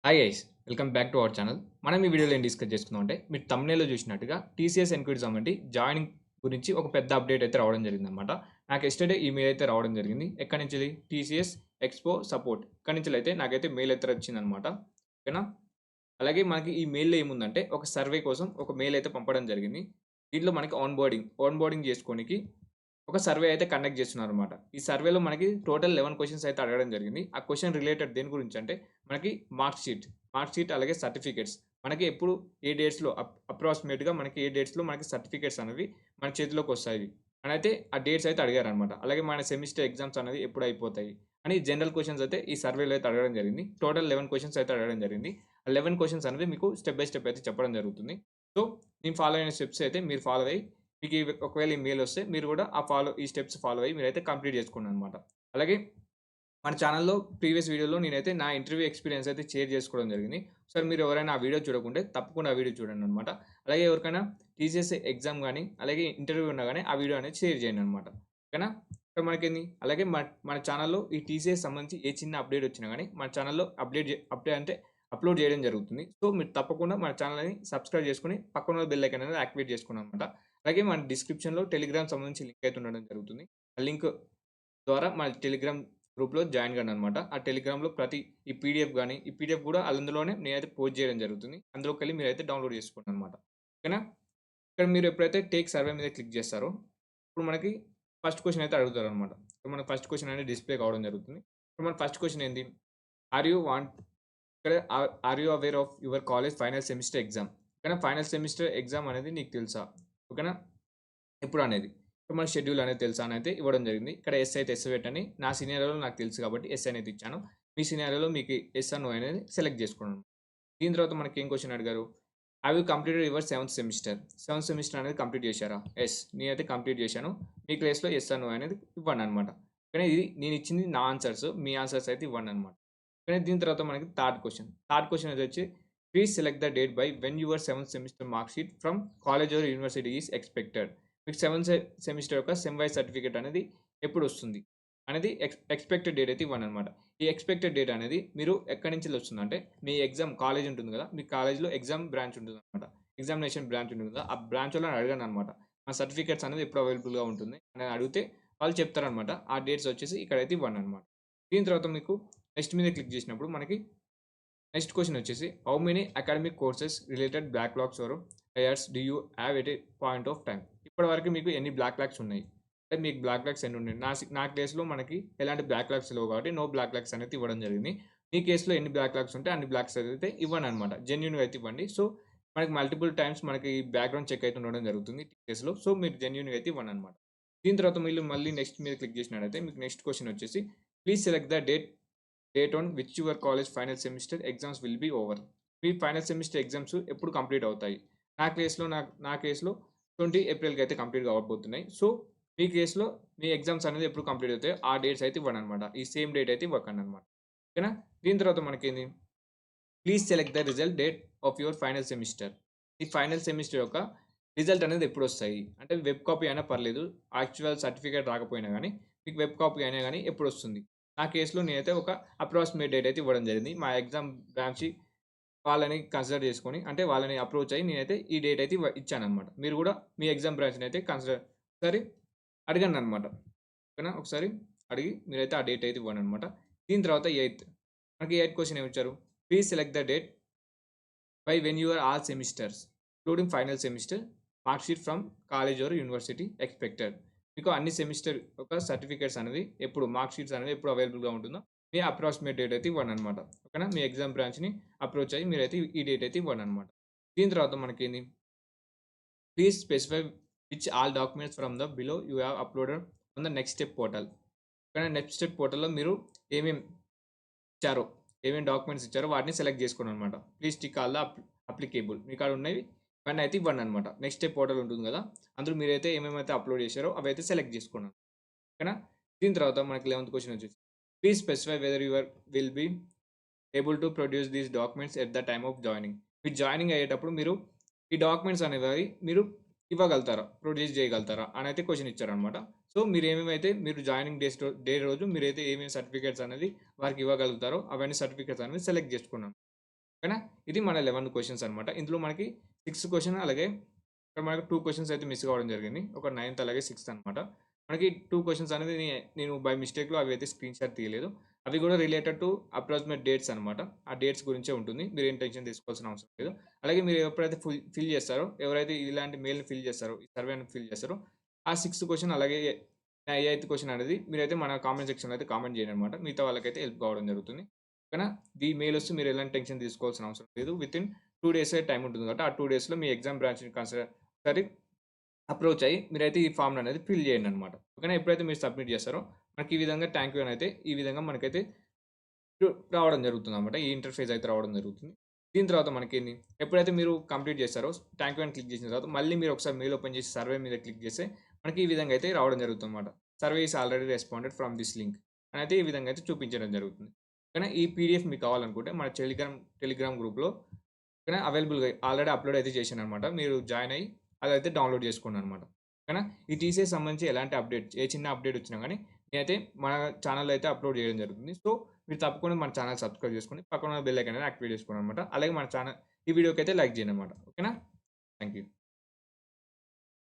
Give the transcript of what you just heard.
Hi guys welcome back to our channel. మనం ఈ వీడియోలో ఏం డిస్కస్ చేసుకుందాం అంటే మీరు thumbnail చూసినట్టుగా టీసీఎస్ ఎన్క్విటిజం వంటి జాయినింగ్ గురించి ఒక పెద్ద అప్డేట్ అయితే రావడం జరిగిందనమాట. నాకు ఎస్టర్డే ఈ మెయిల్ అయితే రావడం జరిగింది. ఎక్కడి నుంచి? టీసీఎస్ ఎక్స్పో సపోర్ట్ ఇక్కడి నుంచి అయితే నాకైతే మెయిల్ అయితే వచ్చిందనమాట. ఓకేనా. అలాగే మనకి ఈ మెయిల్‌లో ఏముందంటే ఒక సర్వే కోసం ఒక మెయిల్ అయితే పంపడం జరిగింది. దీంట్లో మనకి ఆన్ బోర్డింగ్ చేసుకోనికి ఒక సర్వే అయితే కండక్ట్ చేస్తున్నారనమాట. ఈ సర్వేలో మనకి టోటల్ 11 క్వెషన్స్ అయితే అడగడం జరిగింది. ఆ క్వెషన్ రిలేటెడ్ దేని గురించి అంటే మనకి మార్క్ షీట్ అలాగే సర్టిఫికేట్స్ మనకి ఎప్పుడు ఏ డేట్స్‌లో అప్రాక్సిమేట్‌గా మనకి ఏ డేట్స్‌లో మనకి సర్టిఫికేట్స్ అనేవి మన చేతిలోకొస్తాయి అనైతే ఆ డేట్స్ అయితే అడిగారనమాట. అలాగే మన సెమిస్టర్ ఎగ్జామ్స్ అనేవి ఎప్పుడు అయిపోతాయి అని జనరల్ క్వెషన్స్ అయితే ఈ సర్వేలో అయితే అడగడం జరిగింది. టోటల్ 11 క్వెషన్స్ అయితే అడగడం జరిగింది. ఆ 11 క్వెషన్స్ అనేవి మీకు స్టెప్ బై స్టెప్ అయితే చెప్పడం జరుగుతుంది. సో, నేను ఫాలో అయిన స్టెప్స్ అయితే మీరు ఫాలో అయ్యి మీకు ఒకవేళ ఈ మెయిల్ వస్తే మీరు కూడా ఈ స్టెప్స్ ఫాలో అయ్యి మీరైతే కంప్లీట్ చేసుకోండి అనమాట. అలాగే మన ఛానల్‌లో ప్రీవియస్ వీడియోలో నేనైతే నా ఇంటర్వ్యూ ఎక్స్‌పీరియన్స్ అయితే షేర్ చేసుకోవడం జరిగింది. ఒకసారి మీరు ఎవరైనా ఆ వీడియో చూడకుంటే తప్పకుండా ఆ వీడియో చూడండనమాట. అలాగే ఎవరికైనా టీసీఎస్ ఎగ్జామ్ గాని, అలాగే ఇంటర్వ్యూ ఉన్నా గాని ఆ వీడియో అనేది షేర్ చేయండనమాట. ఓకేనా? ఇక్కడ మనకేంది అలాగే మన ఛానల్‌లో ఈ టీసీఎస్ సంబంధించి ఏ చిన్న అప్డేట్ వచ్చినా గాని మన ఛానల్‌లో అప్డేట్ అంటే అప్‌లోడ్ చేయడం జరుగుతుంది. సో, మీరు తప్పకుండా మన ఛానల్‌ని సబ్స్క్రైబ్ చేసుకొని పక్కన బెల్ ఐకాన్ అనేది యాక్టివేట్ చేసుకోండనమాట. అలాగే మన డిస్క్రిప్షన్‌లో టెలిగ్రామ్ సంబంధించి లింక్ అయితే ఉండడం జరుగుతుంది. ఆ లింక్ ద్వారా మన టెలిగ్రామ్ గ్రూప్‌లో జాయిన్ కండనమాట. ఆ టెలిగ్రామ్‌లో ప్రతి ఈ పీడీఎఫ్ కూడా అందులోనే నేనైతే పోస్ట్ చేయడం జరుగుతుంది. అందులోకెళ్ళి మీరైతే డౌన్‌లోడ్ చేసుకోండనమాట. ఓకేనా? ఇక్కడ మీరు ఎప్పుడైతే టేక్ సర్వే మీద క్లిక్ చేస్తారో, ఇప్పుడు మనకి ఫస్ట్ క్వెషన్ అయితే అడుగుతారనమాట. ఇప్పుడు మనకి ఫస్ట్ క్వెషన్ అనేది డిస్‌ప్లే కావడం జరుగుతుంది. ఇప్పుడు మన ఫస్ట్ క్వెషన్ ఏంది? ఆర్ యూ వాంట్ ఇక్కడ are you aware of your college final semester exam? ఓకేనా? ఫైనల్ సెమిస్టర్ ఎగ్జామ్ అనేది నీకు తెలుసా? ఓకేనా? ఎప్పుడనేది. సో, మన షెడ్యూల్ అనేది తెలుసా అనైతే ఇవ్వడం జరిగింది. ఇక్కడ యెస్ అయితే యెస్ పెట్టండి. నా సినారియోలో నాకు తెలుసు కాబట్టి యెస్ అనేది ఇచ్చాను. మీ సినారియోలో మీకు యెస్ ఆర్ నో అనేది సెలెక్ట్ చేసుకోండి. దీని తర్వాత మనకేం క్వెషన్ అడిగారు? Have you completed your seventh semester? Seventh semester అనేది కంప్లీట్ చేశారా? యెస్. నేనైతే కంప్లీట్ చేశాను. మీ ప్లేస్‌లో యెస్ ఆర్ నో అనేది ఇవ్వండనమాట. కానీ ఇది నేనిచ్చింది నా ఆన్సర్స్. మీ ఆన్సర్స్ అయితే ఇవ్వండనమాట. కానీ దీని తర్వాత మనకి థర్డ్ క్వెషన్. థర్డ్ క్వెషన్ వచ్చి please select the date by when your seventh semester mark sheet from college or university is expected. మీకు సెవెంత్ సెమిస్టర్ యొక్క సెమ్ వైస్ సర్టిఫికేట్ అనేది ఎప్పుడొస్తుంది? అనేది ఎక్స్‌పెక్టెడ్ డేట్ అయితే ఇవ్వండనమాట. ఈ ఎక్స్‌పెక్టెడ్ డేట్ అనేది మీరు ఎక్కడి నుంచి వస్తుందంటే, మీ ఎగ్జామ్ కాలేజ్ ఉంటుంది కదా! మీ కాలేజ్‌లో ఎగ్జామ్ బ్రాంచ్ ఉంటుందనమాట. ఎగ్జామినేషన్ బ్రాంచ్ ఉంటుంది కదా! ఆ బ్రాంచ్ వాళ్ళని అడగండనమాట. మా సర్టిఫికేట్స్ అనేది ఎప్పుడు అవైలబుల్‌గా ఉంటుంది అని అడిగితే వాళ్ళు చెప్తారనమాట. ఆ డేట్స్ వచ్చేసి ఇక్కడైతే ఇవ్వండనమాట. దీని తర్వాత మీకు నెక్స్ట్ మీద క్లిక్ చేసినప్పుడు మనకి నెక్స్ట్ క్వెషన్ వచ్చేసి how many academic courses related backlogs or years do you have at a point of time? ఇప్పటివరకు మీకు ఎన్ని బ్యాక్‌లాగ్స్ ఉన్నాయి? అంటే మీకు బ్యాక్‌లాగ్స్ ఎన్ని ఉన్నాయి? నా కేస్‌లో మనకి ఎలాంటి బ్యాక్‌లాగ్స్ లేవు కాబట్టి నో బ్యాక్‌లాగ్స్ అనేది ఇవ్వడం జరిగింది. మీ కేస్‌లో ఎన్ని బ్యాక్‌లాగ్స్ ఉంటే అన్ని బ్లాక్స్ అయితే ఇవ్వండనమాట. జెన్యూన్‌గా అయితే ఇవ్వండి. సో, మనకి మల్టిపుల్ టైమ్స్ మనకి బ్యాక్‌గ్రౌండ్ చెక్ అయితే ఉండడం జరుగుతుంది టీచర్స్‌లో. సో, మీరు జెన్యూన్‌గా అయితే ఇవ్వండనమాట. దీని తర్వాత మళ్ళీ నెక్స్ట్ మీద క్లిక్ చేసినట్టయితే మీకు నెక్స్ట్ క్వెషన్ వచ్చేసి please select the date on which your college final semester exams will be over. Me final semester exams ఎప్పుడు కంప్లీట్ అవుతాయి? నా కేస్‌లో 20 ఏప్రిల్‌కి అయితే కంప్లీట్ అవ్వబోతున్నాయి. సో, మీ కేస్‌లో మీ ఎగ్జామ్స్ అనేది ఎప్పుడు కంప్లీట్ అవుతాయో ఆ డేట్స్ అయితే ఇవ్వండనమాట. ఈ సేమ్ డేట్ అయితే ఇవ్వకండనమాట. ఓకేనా? దీని తర్వాత మనకేంది? Please select the result date of your final semester. ఈ ఫైనల్ సెమిస్టర్ యొక్క రిజల్ట్ అనేది ఎప్పుడొస్తాయి? అంటే వెబ్ కాపీ అయినా పర్లేదు. యాక్చువల్ సర్టిఫికేట్ రాకపోయినా గానీ, మీకు వెబ్ కాపీ అయినా గానీ ఎప్పుడొస్తుంది? నా కేస్‌లో నేనైతే ఒక అప్రాక్సిమేట్ డేట్ అయితే ఇవ్వడం జరిగింది. మా ఎగ్జామ్ బ్రాంచ్ వాళ్ళని కన్సిడర్ చేసుకొని అంటే వాళ్ళని అప్రోచ్ అయ్యి నేనైతే ఈ డేట్ అయితే ఇచ్చాననమాట. మీరు గూడా మీ ఎగ్జామ్ బ్రాంచ్‌ని అయితే ఒకసారి అడగండనమాట. ఓకేనా? ఒకసారి అడిగి మీరైతే ఆ డేట్ అయితే ఇవ్వండనమాట. దీని తర్వాత మనకి ఎయిత్ క్వెషన్ ఏమిచ్చారు? Please select the date by when your all semesters including final semester mark sheet from college or university expected. మీకు అన్ని సెమిస్టర్ యొక్క సర్టిఫికేట్స్ అనేవి ఎప్పుడు మార్క్ షీట్స్ అనేవి ఎప్పుడు అవైలబుల్‌గా ఉంటుందో మీ అప్రాక్సిమేట్ డేట్ అయితే ఇవ్వండనమాట. ఓకేనా? మీ ఎగ్జామ్ బ్రాంచ్‌ని అప్రోచ్ అయ్యి మీరైతే ఈ డేట్ అయితే ఇవ్వండనమాట. దీని తర్వాత మనకేంది? Please specify which all documents from the below you have uploaded on the next step portal. ఓకేనా? నెక్స్ట్ స్టెప్ పోర్టల్‌లో మీరు ఏమేం ఇచ్చారో, ఏమేం డాక్యుమెంట్స్ ఇచ్చారో వాటిని సెలెక్ట్ చేసుకోండనమాట. Please tick all the applicable. మీ కాడ ఉన్నవి ఇవన్నీ అయితే ఇవ్వండనమాట. నెక్స్ట్ స్టెప్ పోర్టల్ ఉంటుంది కదా! అందులో మీరైతే ఏమేమైతే అప్‌లోడ్ చేశారో అవైతే సెలెక్ట్ చేసుకోండి. ఓకేనా? దీని తర్వాత మనకి 11థ్ క్వెషన్ వచ్చేసి please specify weather your will be able to produce these documents at the time of joining. మీరు జాయినింగ్ అయ్యేటప్పుడు మీరు ఈ డాక్యుమెంట్స్ అనేవి మీరు ఇవ్వగలుగుతారా? ప్రొడ్యూస్ చేయగలుగుతారా? అనైతే క్వెషన్ ఇచ్చారనమాట. సో, మీరు జాయినింగ్ డే రోజు మీరైతే ఏమేమి సర్టిఫికేట్స్ అనేది వారికి ఇవ్వగలుగుతారో అవన్నీ సర్టిఫికేట్స్ అనేవి సెలెక్ట్ చేసుకున్నాను. ఓకేనా? ఇది మన 11 క్వెషన్స్ అనమాట. ఇందులో మనకి 6 క్వెషన్ అలాగే ఇక్కడ మనకు 2 క్వెషన్స్ అయితే మిస్ కావడం జరిగింది. ఒక 9థ్ అలాగే 6థ్ అనమాట. మనకి 2 క్వెషన్స్ అనేది నేను బై మిస్టేక్‌లో అవి అయితే స్క్రీన్ షాట్ తీయలేదు. అవి కూడా రిలేటెడ్ టు అప్రాక్సిమేట్ డేట్స్ అనమాట. ఆ డేట్స్ గురించే ఉంటుంది. మీరేం టెన్షన్ తీసుకోవాల్సిన అవసరం లేదు. అలాగే మీరు ఎప్పుడైతే ఫిల్ చేస్తారో, ఎవరైతే ఇలాంటి మెయిల్‌ని ఫిల్ చేస్తారో, ఈ సర్వేని ఫిల్ చేస్తారో, ఆ 6థ్ క్వెషన్ అలాగే 8థ్ క్వెషన్ అనేది మీరైతే మన కామెంట్ సెక్షన్‌లో అయితే కామెంట్ చేయండి అనమాట. మిగతా వాళ్ళకైతే హెల్ప్ కావడం జరుగుతుంది. ఓకేనా? ఈ మెయిల్ వస్తే మీరు ఎలాంటి టెన్షన్ తీసుకోవాల్సిన అవసరం లేదు. వితిన్ 2 డేసే టైమ్ ఉంటుంది కాబట్టి, ఆ 2 డేస్‌లో మీ ఎగ్జామ్ బ్రాంచ్‌ని ఒకసారి అప్రోచ్ అయ్యి మీరైతే ఈ ఫార్మ్‌ననేది ఫిల్ చేయండనమాట. ఓకేనా? ఎప్పుడైతే మీరు సబ్మిట్ చేస్తారో, మనకి ఈ విధంగా థాంక్ యూ అనైతే ఈ విధంగా మనకైతే రావడం జరుగుతుందనమాట. ఈ ఇంటర్ఫేస్ అయితే రావడం జరుగుతుంది. దీని తర్వాత మనకేంది, ఎప్పుడైతే మీరు కంప్లీట్ చేస్తారో థాంక్ యూ అని క్లిక్ చేసిన తర్వాత, మళ్ళీ మీరు ఒకసారి మెయిల్ ఓపెన్ చేసి సర్వే మీద క్లిక్ చేస్తే, మనకి ఈ విధంగా అయితే రావడం జరుగుతుందనమాట. Survey is already responded from this link అనైతే ఈ విధంగా అయితే చూపించడం జరుగుతుంది. ఓకేనా? ఈ పీడీఎఫ్ మీకు కావాలనుకుంటే మన టెలిగ్రామ్ గ్రూప్‌లో ఓకేనా? అవైలబుల్‌గా ఆల్రెడీ అప్‌లోడ్ అయితే చేశాననమాట. మీరు జాయిన్ అయ్యి అదైతే డౌన్‌లోడ్ చేసుకోండనమాట. ఓకేనా? ఈ టీసీఎస్ సంబంధించి ఎలాంటి అప్డేట్ ఏ చిన్న అప్డేట్ వచ్చినా గానీ నేనైతే మన ఛానెల్‌లో అయితే అప్‌లోడ్ చేయడం జరుగుతుంది. సో, మీరు తప్పకుండా మన ఛానెల్ సబ్స్క్రైబ్ చేసుకొని పక్కన ఉన్న బెల్ ఐకాన్ అనేది యాక్టివేట్ చేసుకోండనమాట. అలాగే మన ఛానెల్ ఈ వీడియోకైతే లైక్ చేయండనమాట. ఓకేనా? Thank you.